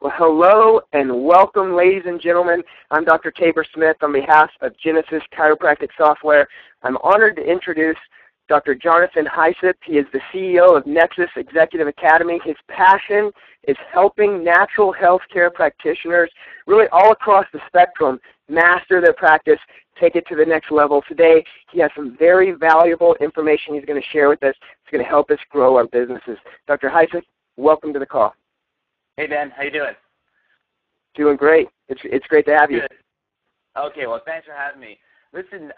Well, hello and welcome, ladies and gentlemen. I'm Dr. Tabor Smith on behalf of Genesis Chiropractic Software. I'm honored to introduce Dr. Jonathan Heisip. He is the CEO of Nexus Executive Academy. His passion is helping natural health care practitioners really all across the spectrum master their practice, take it to the next level. Today, he has some very valuable information he's going to share with us. It's going to help us grow our businesses. Dr. Heisip, welcome to the call. Hey, Ben. How you doing? Doing great. It's great to have you. Good. Okay, well, thanks for having me. Listen,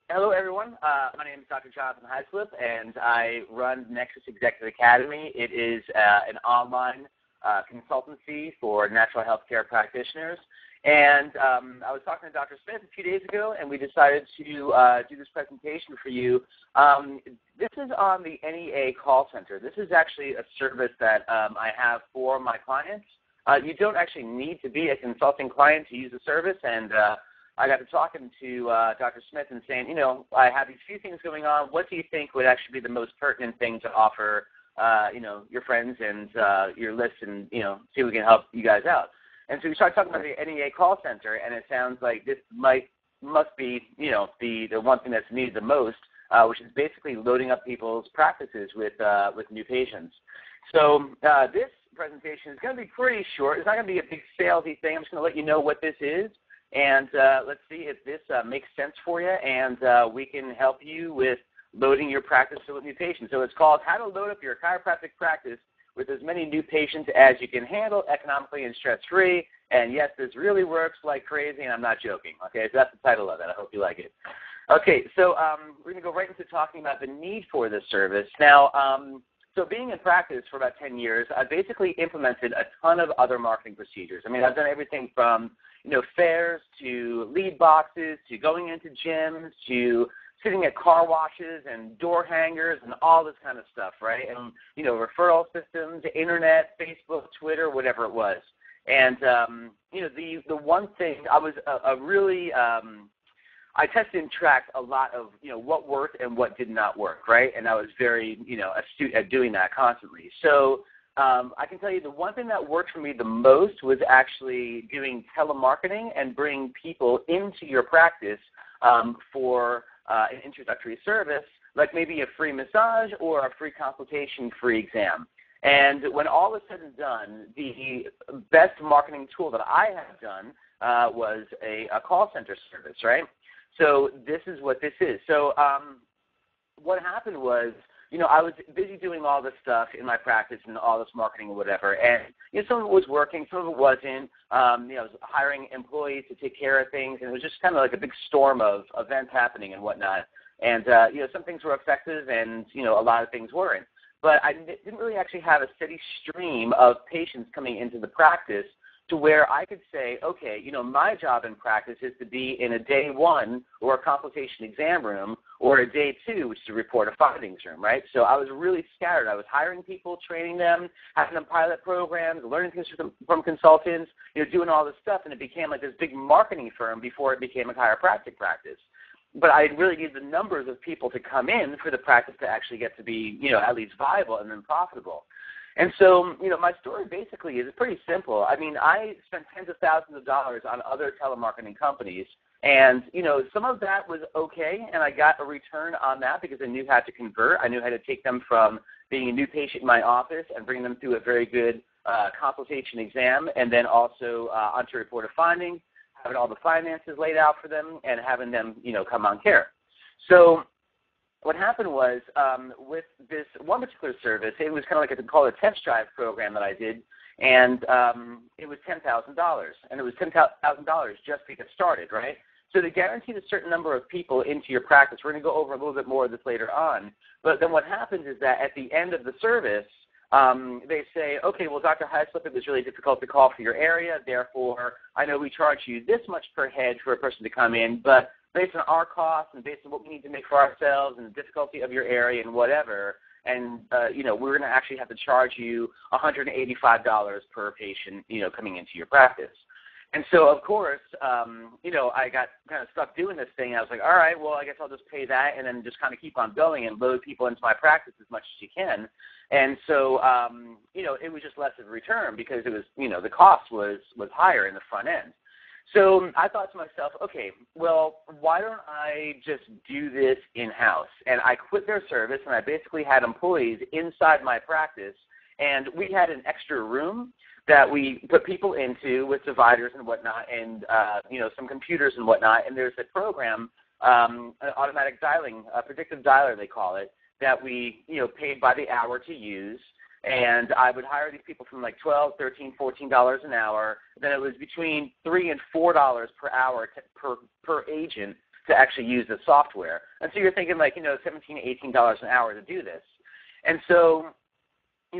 hello, everyone. My name is Dr. Jonathan Heisip, and I run Nexus Executive Academy. It is an online consultancy for natural health care practitioners. And I was talking to Dr. Smith a few days ago, and we decided to do this presentation for you. This is on the NEA call center. This is actually a service that I have for my clients. You don't actually need to be a consulting client to use the service, and I got to talking to Dr. Smith and saying, you know, I have these few things going on. What do you think would actually be the most pertinent thing to offer, you know, your friends and your list, and, you know, see if we can help you guys out. And so we started talking about the NEA call center, and it sounds like this must be, you know, the one thing that's needed the most, which is basically loading up people's practices with new patients. So this presentation is going to be pretty short. It's not going to be a big salesy thing. I'm just going to let you know what this is, and let's see if this makes sense for you, and we can help you with loading your practice with new patients. So it's called How to Load Up Your Chiropractic Practice with as many new patients as you can handle economically and stress-free. And yes, this really works like crazy, and I'm not joking. Okay, so that's the title of it. I hope you like it. Okay, so we're going to go right into talking about the need for this service. Now, so being in practice for about 10 years, I basically implemented a ton of other marketing procedures. I mean, I've done everything from, you know, fairs to lead boxes to going into gyms to sitting at car washes and door hangers and all this kind of stuff, right? And, you know, referral systems, internet, Facebook, Twitter, whatever it was. And, you know, the one thing, I was I tested and tracked a lot of, you know, what worked and what did not work, right? And I was very, you know, astute at doing that constantly. So I can tell you the one thing that worked for me the most was actually doing telemarketing and bringing people into your practice for an introductory service, like maybe a free massage or a free consultation, free exam. And when all is said and done, the best marketing tool that I have done was a call center service, right? So this is what this is. So what happened was, you know, I was busy doing all this stuff in my practice and all this marketing or whatever, and, you know, some of it was working, some of it wasn't. You know, I was hiring employees to take care of things, and it was just kind of like a big storm of events happening and whatnot. And, you know, some things were effective and, you know, a lot of things weren't. But I didn't really actually have a steady stream of patients coming into the practice to where I could say, okay, you know, my job in practice is to be in a day one or a consultation exam room or a day two, which is a report of findings room, right? So I was really scattered. I was hiring people, training them, having them pilot programs, learning things from consultants, you know, doing all this stuff, and it became like this big marketing firm before it became a chiropractic practice. But I really needed the numbers of people to come in for the practice to actually get to be, you know, at least viable and then profitable. And so, you know, my story basically is pretty simple. I mean, I spent tens of thousands of dollars on other telemarketing companies, and, you know, some of that was okay, and I got a return on that because I knew how to convert. I knew how to take them from being a new patient in my office and bring them through a very good consultation exam, and then also onto a report of findings, having all the finances laid out for them, and having them, you know, come on care. So what happened was with this one particular service, it was kind of like a test drive program that I did, and it was $10,000, and it was $10,000 just to get started, right? So they guaranteed a certain number of people into your practice. We're going to go over a little bit more of this later on. But then what happens is that at the end of the service, they say, okay, well, Dr. Heisip, it was really difficult to call for your area. Therefore, I know we charge you this much per head for a person to come in, but based on our costs and based on what we need to make for ourselves and the difficulty of your area and whatever, and, you know, we're going to actually have to charge you $185 per patient, you know, coming into your practice. And so, of course, I got kind of stuck doing this thing. I was like, all right, well, I guess I'll just pay that and then just kind of keep on going and load people into my practice as much as you can. And so, it was just less of a return because it was, the cost was higher in the front end. So I thought to myself, okay, well, why don't I just do this in-house? And I quit their service, and I basically had employees inside my practice, and we had an extra room that we put people into with dividers and whatnot and, some computers and whatnot. And there's a program, an automatic dialing, a predictive dialer they call it, that we, paid by the hour to use. And I would hire these people from like $12, $13, $14 an hour. Then it was between $3 and $4 per hour per agent to actually use the software. And so you're thinking like, $17, $18 an hour to do this. And so,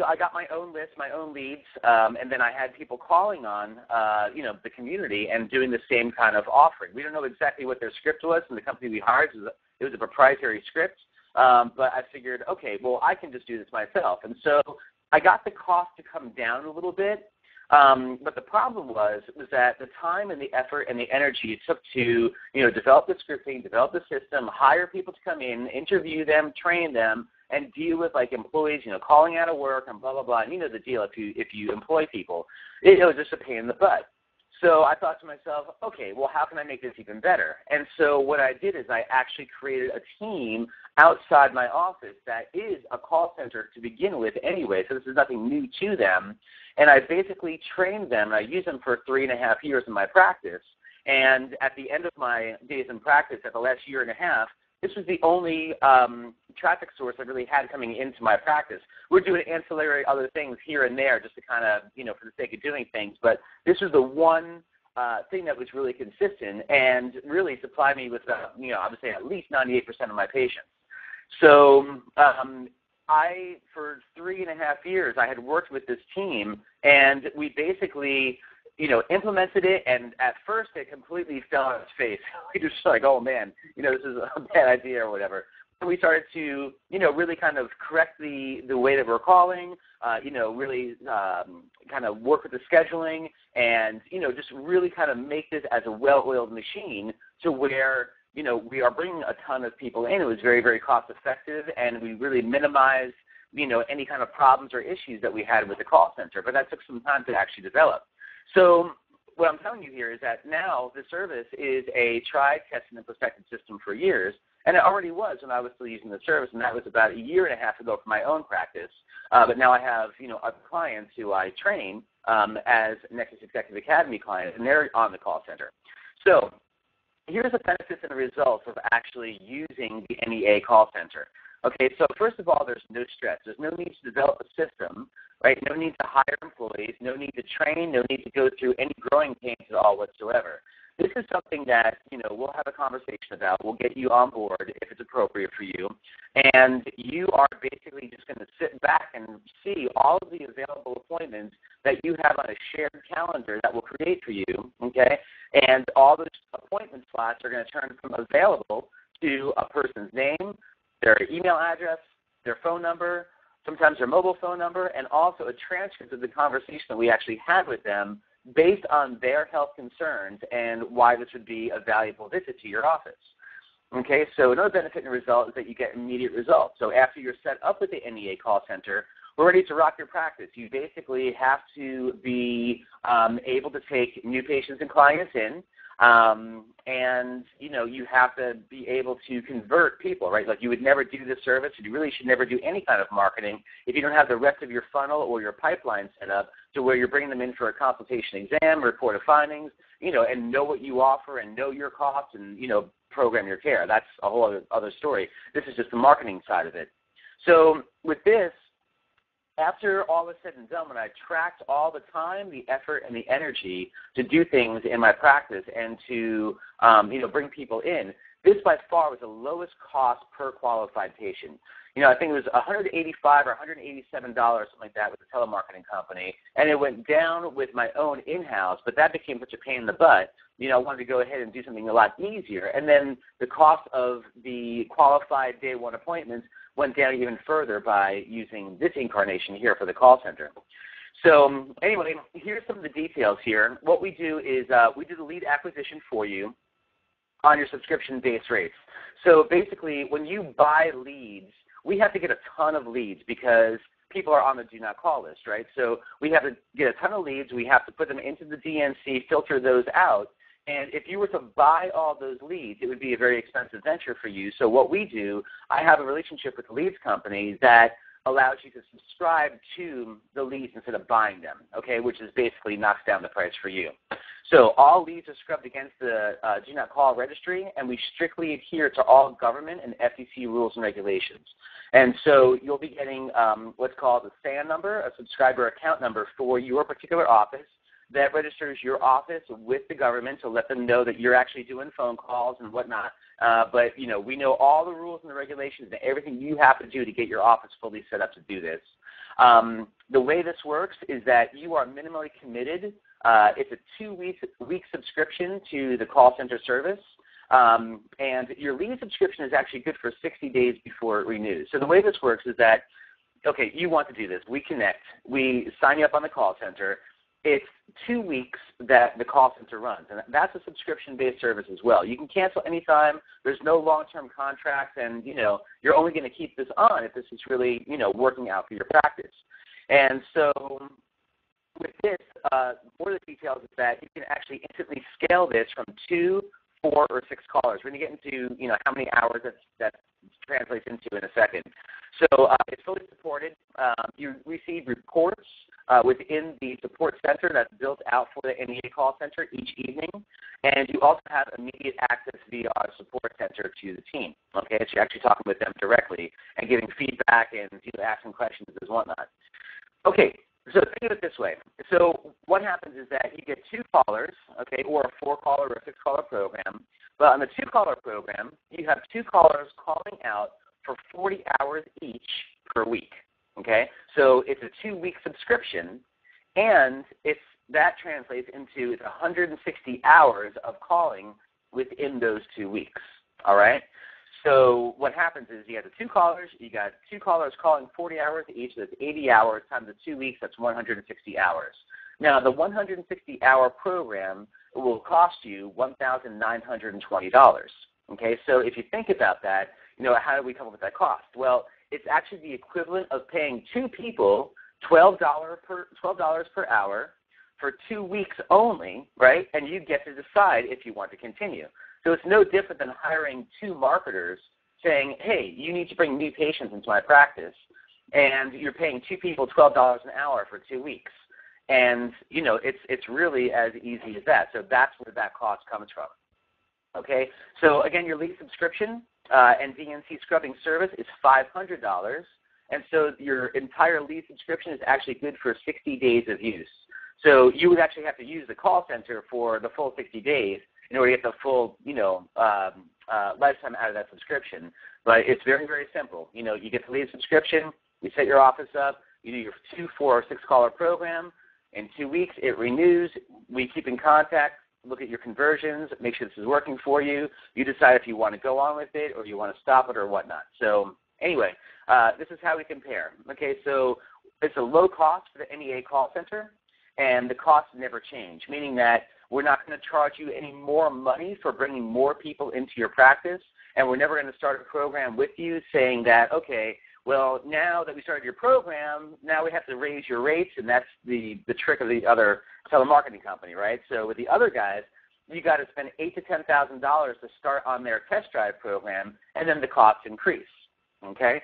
I got my own list, my own leads, and then I had people calling on, the community and doing the same kind of offering. We don't know exactly what their script was, and the company we hired, it was a proprietary script. But I figured, okay, well, I can just do this myself. And so I got the cost to come down a little bit. But the problem was that the time and the effort and the energy it took to, develop the scripting, develop the system, hire people to come in, interview them, train them, and deal with like employees, calling out of work and blah, blah, blah. And the deal if you employ people. It was just a pain in the butt. So I thought to myself, okay, well, how can I make this even better? And so what I did is I actually created a team outside my office that is a call center to begin with anyway, so this is nothing new to them. And I basically trained them, and I used them for 3.5 years in my practice. And at the end of my days in practice, at the last year and a half, this was the only traffic source I really had coming into my practice. We're doing ancillary other things here and there just to kind of, for the sake of doing things. But this was the one thing that was really consistent and really supplied me with, I would say at least 98% of my patients. So for 3.5 years, I had worked with this team, and we basically implemented it, and at first it completely fell on its face. We just like, oh man, this is a bad idea or whatever. And we started to, really kind of correct the way that we're calling, really kind of work with the scheduling and, just really kind of make this as a well-oiled machine to where, we are bringing a ton of people in. It was very, very cost effective, and we really minimized, any kind of problems or issues that we had with the call center. But that took some time to actually develop. So what I'm telling you here is that now the service is a tried, tested, and perfected system for years, and it already was when I was still using the service, and that was about 1.5 years ago for my own practice. But now I have, other clients who I train as Nexus Executive Academy clients, and they're on the call center. So here's the benefits and the results of actually using the NEA call center. Okay, so first of all, there's no stress. There's no need to develop a system, right? No need to hire employees, no need to train, no need to go through any growing pains at all whatsoever. This is something that, we'll have a conversation about. We'll get you on board if it's appropriate for you. And you are basically just going to sit back and see all of the available appointments that you have on a shared calendar that we'll create for you, okay? And all those appointment slots are going to turn from available to a person's name, their email address, their phone number, sometimes their mobile phone number, and also a transcript of the conversation that we actually had with them based on their health concerns and why this would be a valuable visit to your office. Okay, so another benefit and result is that you get immediate results. So after you're set up with the NEA call center, we're ready to rock your practice. You basically have to be able to take new patients and clients in, and, you have to be able to convert people, right? Like you would never do this service, and you really should never do any kind of marketing if you don't have the rest of your funnel or your pipeline set up to where you're bringing them in for a consultation exam, report of findings, and know what you offer and know your costs and, program your care. That's a whole other story. This is just the marketing side of it. So with this, after all is said and done, when I tracked all the time, the effort, and the energy to do things in my practice and to, bring people in, this by far was the lowest cost per qualified patient. I think it was $185 or $187, something like that, with a telemarketing company, and it went down with my own in-house, but that became such a pain in the butt. I wanted to go ahead and do something a lot easier, and then the cost of the qualified day one appointments went down even further by using this incarnation here for the call center. So anyway, here's some of the details here. What we do is we do the lead acquisition for you on your subscription-based rates. So basically, when you buy leads, we have to get a ton of leads because people are on the do not call list, right? So we have to get a ton of leads. We have to put them into the DNC, filter those out. And if you were to buy all those leads, it would be a very expensive venture for you. So what we do, I have a relationship with the leads company that allows you to subscribe to the leads instead of buying them, okay, which is basically knocks down the price for you. So all leads are scrubbed against the do not call registry, and we strictly adhere to all government and FCC rules and regulations. And so you'll be getting what's called a SAN number, a subscriber account number for your particular office that registers your office with the government to let them know that you're actually doing phone calls and whatnot. But, you know, we know all the rules and the regulations and everything you have to do to get your office fully set up to do this. The way this works is that you are minimally committed. It's a 2-week subscription to the call center service. And your lead subscription is actually good for 60 days before it renews. So the way this works is that, okay, you want to do this. We connect. We sign you up on the call center. It's 2 weeks that the call center runs, and that's a subscription-based service as well. You can cancel anytime. There's no long-term contracts, and, you know, you're only going to keep this on if this is really, you know, working out for your practice. And so with this, more of the details is that you can actually instantly scale this from 2, 4, or 6 callers. We're going to get into, you know, how many hours that translates into in a second. So it's fully supported. You receive reports within the support center that's built out for the NEA call center each evening, and you also have immediate access via our support center to the team. Okay, so you're actually talking with them directly and giving feedback and, you know, asking questions and whatnot. Okay, so think of it this way. So what happens is that you get 2 callers, okay, or a 4-caller or a 6-caller program. But on the 2-caller program, you have 2 callers calling out for 40 hours each per week. Okay, so it's a 2-week subscription, and that translates into 160 hours of calling within those 2 weeks. All right. So what happens is you have the 2 callers. You got 2 callers calling 40 hours each. So that's 80 hours times the 2 weeks. That's 160 hours. Now the 160-hour program will cost you $1,920. Okay, so if you think about that, you know, how do we come up with that cost? Well, it's actually the equivalent of paying 2 people $12 per hour for 2 weeks only, right? And you get to decide if you want to continue. So it's no different than hiring 2 marketers saying, hey, you need to bring new patients into my practice, and you're paying 2 people $12 an hour for 2 weeks. And, you know, it's really as easy as that. So that's where that cost comes from. Okay, so again, your lead subscription and DNC scrubbing service is $500, and so your entire lead subscription is actually good for 60 days of use. So you would actually have to use the call center for the full 60 days in order to get the full, you know, lifetime out of that subscription. But it's very, very simple. You know, you get the lead subscription, you set your office up, you do your 2, 4, or 6-caller program. In 2 weeks, it renews. We keep in contact, look at your conversions, make sure this is working for you. You decide if you want to go on with it or you want to stop it or whatnot. So anyway, this is how we compare. Okay, so it's a low cost for the NEA call center, and the costs never change, meaning that we're not going to charge you any more money for bringing more people into your practice, and we're never going to start a program with you saying that, okay, well, now that we started your program, now we have to raise your rates, and that's the trick of the other telemarketing company, right? So with the other guys, you got to spend $8,000 to $10,000 to start on their test drive program, and then the costs increase, okay?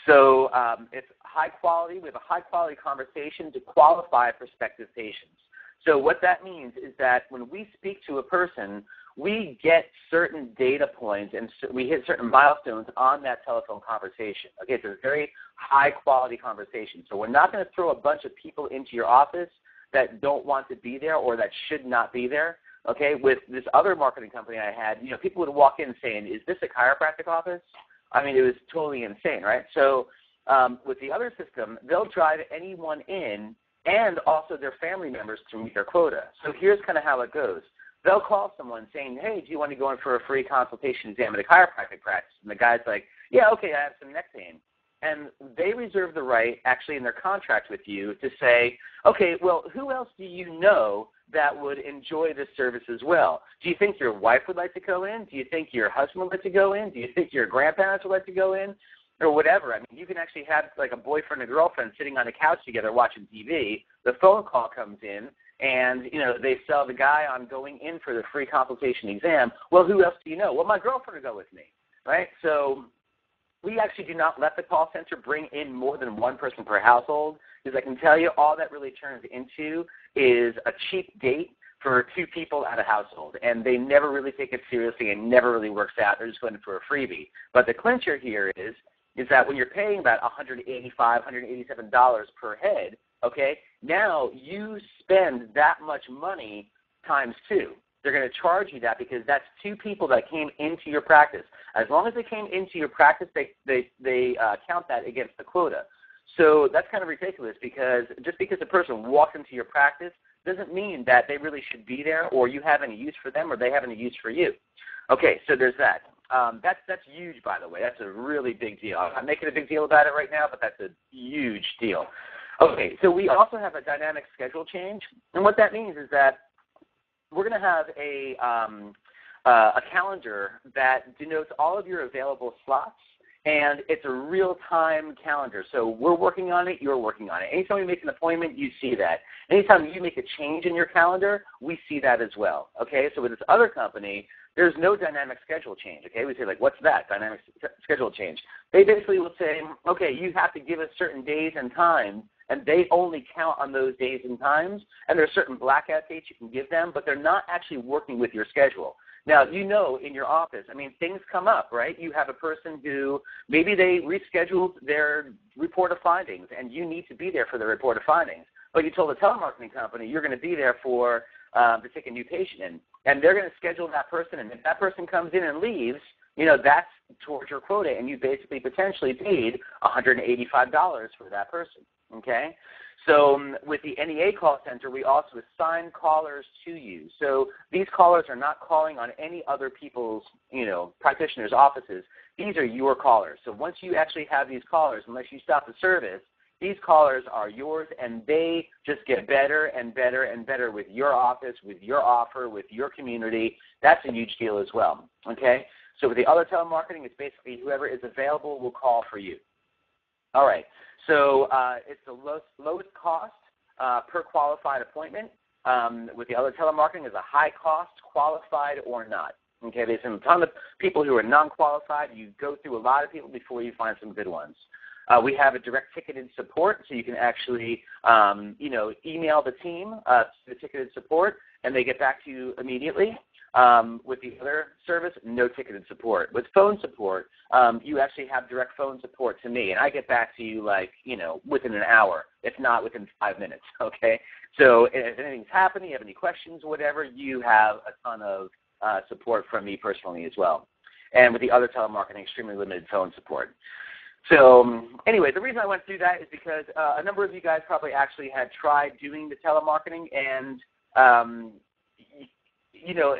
So it's high quality. We have a high-quality conversation to qualify prospective patients. So what that means is that when we speak to a person, we get certain data points and we hit certain milestones on that telephone conversation. Okay, it's a very high-quality conversation. So we're not going to throw a bunch of people into your office that don't want to be there or that should not be there. Okay, with this other marketing company I had, you know, people would walk in saying, is this a chiropractic office? I mean, it was totally insane, right? So with the other system, they'll drive anyone in and also their family members to meet their quota. So here's kind of how it goes. They'll call someone saying, hey, do you want to go in for a free consultation exam at a chiropractic practice? And the guy's like, yeah, okay, I have some neck pain. and they reserve the right, actually in their contract with you, to say, okay, well, who else do you know that would enjoy this service as well? Do you think your wife would like to go in? Do you think your husband would like to go in? Do you think your grandparents would like to go in? Or whatever. I mean, you can actually have like a boyfriend and girlfriend sitting on the couch together watching TV. The phone call comes in, and, you know, they sell the guy on going in for the free consultation exam. Well, who else do you know? Well, my girlfriend will go with me, right? So we actually do not let the call center bring in more than one person per household, because I can tell you all that really turns into is a cheap date for two people at a household, and they never really take it seriously and never really works out. They're just going for a freebie. But the clincher here is that when you're paying about $185, $187 per head, okay, now you spend that much money times two. They're going to charge you that because that's two people that came into your practice. As long as they came into your practice, they count that against the quota. So that's kind of ridiculous, because just because a person walks into your practice doesn't mean that they really should be there, or you have any use for them, or they have any use for you. Okay, so there's that. That's huge, by the way. That's a really big deal. I'm not making a big deal about it right now, but that's a huge deal. Okay, so we also have a dynamic schedule change, and what that means is that we're going to have a calendar that denotes all of your available slots, and it's a real-time calendar. So we're working on it, you're working on it. Anytime you make an appointment, you see that. Anytime you make a change in your calendar, we see that as well. Okay, so with this other company, there's no dynamic schedule change, okay? We say, like, what's that, dynamic schedule change? They basically will say, okay, you have to give us certain days and times, and they only count on those days and times, and there are certain blackout dates you can give them, but they're not actually working with your schedule. Now, you know, in your office, I mean, things come up, right? You have a person who maybe they rescheduled their report of findings, and you need to be there for the report of findings, but you told the telemarketing company you're going to be there for to take a new patient in, and they're going to schedule that person, and if that person comes in and leaves, you know, that's towards your quota, and you basically potentially paid $185 for that person, okay? So with the NEA call center, we also assign callers to you. So these callers are not calling on any other people's, you know, practitioners' offices. These are your callers. So once you actually have these callers, unless you stop the service, these callers are yours, and they just get better and better and better with your office, with your offer, with your community. That's a huge deal as well, okay? So with the other telemarketing, it's basically whoever is available will call for you. All right, so it's the lowest cost per qualified appointment. With the other telemarketing, is a high cost, qualified or not. Okay, there's a ton of people who are non-qualified. You go through a lot of people before you find some good ones. We have a direct ticketed support, so you can actually, you know, email the team the ticketed support, and they get back to you immediately. With the other service, no ticketed support. With phone support, you actually have direct phone support to me, and I get back to you, like, you know, within an hour, if not within 5 minutes, okay? So if anything's happening, you have any questions or whatever, you have a ton of support from me personally as well. And with the other telemarketing, extremely limited phone support. So anyway, the reason I went through that is because a number of you guys probably actually had tried doing the telemarketing, and you know,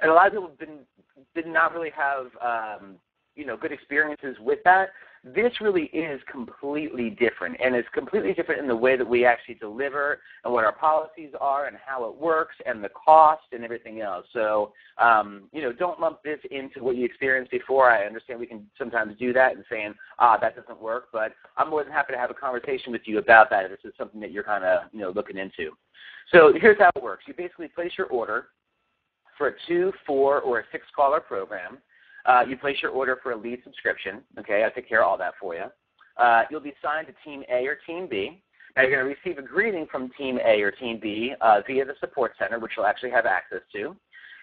and a lot of people did not really have, you know, good experiences with that. This really is completely different, and it's completely different in the way that we actually deliver and what our policies are and how it works and the cost and everything else. So, you know, don't lump this into what you experienced before. I understand we can sometimes do that and saying, that doesn't work, but I'm more than happy to have a conversation with you about that if this is something that you're kind of, you know, looking into. So here's how it works. You basically place your order for a 2, 4, or a 6-caller program. You place your order for a lead subscription. Okay, I take care of all that for you. You'll be assigned to Team A or Team B. Now, you're going to receive a greeting from Team A or Team B via the support center, which you'll actually have access to.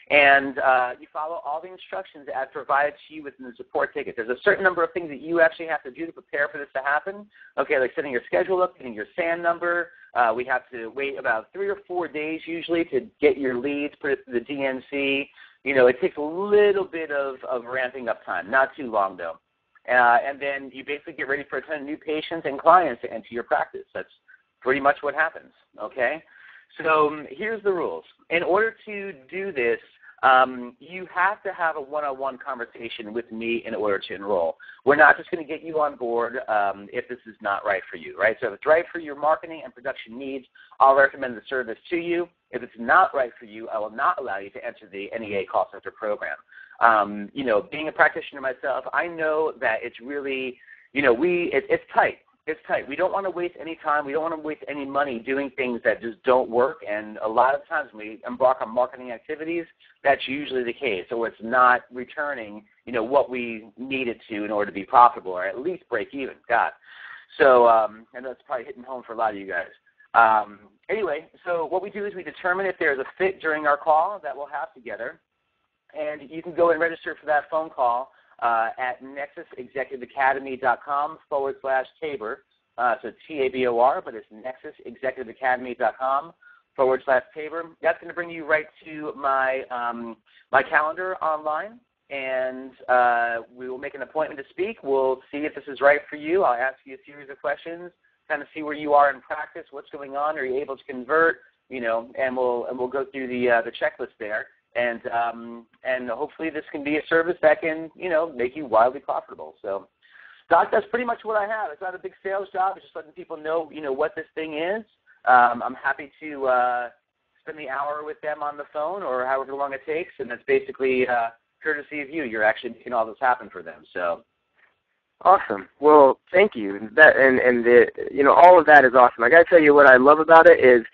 And you follow all the instructions as provided to you within the support ticket. There's a certain number of things that you actually have to do to prepare for this to happen. Okay, like setting your schedule up, getting your SAN number. We have to wait about 3 or 4 days usually to get your leads, put it through the DNC. You know, it takes a little bit of ramping up time, not too long though. And then you basically get ready for a ton of new patients and clients to enter your practice. That's pretty much what happens, okay? So here's the rules. In order to do this, you have to have a one-on-one conversation with me in order to enroll. We're not just going to get you on board if this is not right for you, right? So if it's right for your marketing and production needs, I'll recommend the service to you. If it's not right for you, I will not allow you to enter the NEA call center program. Being a practitioner myself, I know that it's really, it's tight. It's tight. We don't want to waste any time. We don't want to waste any money doing things that just don't work. And a lot of times when we embark on marketing activities, that's usually the case. So it's not returning, what we need it to in order to be profitable or at least break even. God. So I know it's probably hitting home for a lot of you guys. Anyway, so what we do is we determine if there's a fit during our call that we'll have together. And you can go and register for that phone call at nexusexecutiveacademy.com/Tabor. So Tabor, but it's nexusexecutiveacademy.com/Tabor. That's going to bring you right to my my calendar online, and we will make an appointment to speak. We'll see if this is right for you. I'll ask you a series of questions, kind of see where you are in practice, what's going on, are you able to convert, and we'll go through the checklist there. And hopefully this can be a service that can, make you wildly profitable. So, Doc, that's pretty much what I have. It's not a big sales job. It's just letting people know, what this thing is. I'm happy to spend the hour with them on the phone or however long it takes, and that's basically courtesy of you. You're actually making all this happen for them. So. Awesome. Well, thank you. That all of that is awesome. I got to tell you what I love about it is,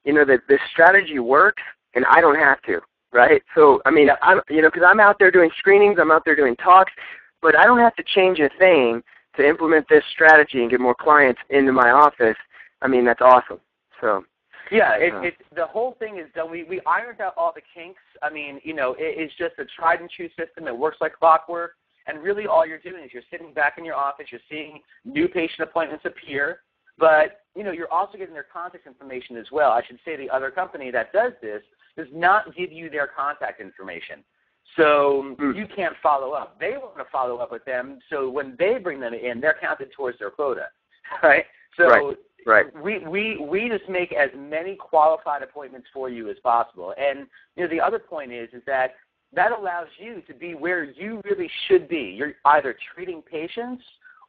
that this strategy works, and I don't have to. Right? So, because I'm out there doing screenings, I'm out there doing talks, but I don't have to change a thing to implement this strategy and get more clients into my office. That's awesome. So. Yeah, the whole thing is done. We ironed out all the kinks. It's just a tried and true system. It works like clockwork. And really all you're doing is you're sitting back in your office, you're seeing new patient appointments appear, but, you're also getting their contact information as well. I should say the other company that does this does not give you their contact information. So you can't follow up. They want to follow up with them, so when they bring them in, they're counted towards their quota, right? So right. We just make as many qualified appointments for you as possible. And, the other point is that allows you to be where you really should be. You're either treating patients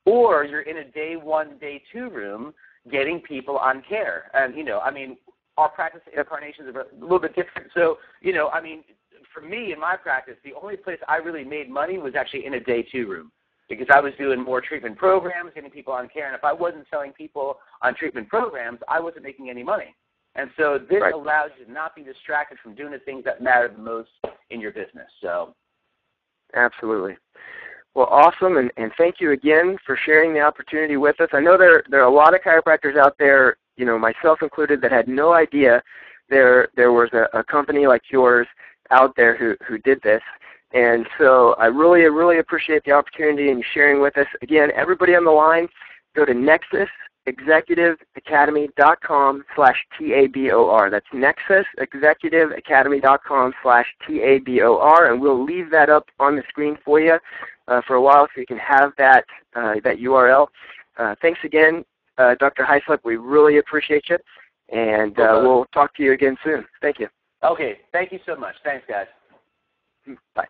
or you're in a day 1, day 2 room getting people on care. And, our practice incarnations are a little bit different. So, for me in my practice, the only place I really made money was actually in a day 2 room because I was doing more treatment programs, getting people on care. And if I wasn't selling people on treatment programs, I wasn't making any money. And so this allows you to not be distracted from doing the things that matter the most in your business. So, absolutely. Well, awesome, and thank you again for sharing the opportunity with us. I know there are a lot of chiropractors out there, myself included, that had no idea there was a company like yours out there who did this. And so I really, really appreciate the opportunity and you sharing with us. Again, everybody on the line, go to nexusexecutiveacademy.com/TABOR. That's nexusexecutiveacademy.com/TABOR, and we'll leave that up on the screen for you for a while so you can have that URL. Thanks again, Dr. Heislip. We really appreciate you, and we'll talk to you again soon. Thank you. Okay. Thank you so much. Thanks, guys. Bye.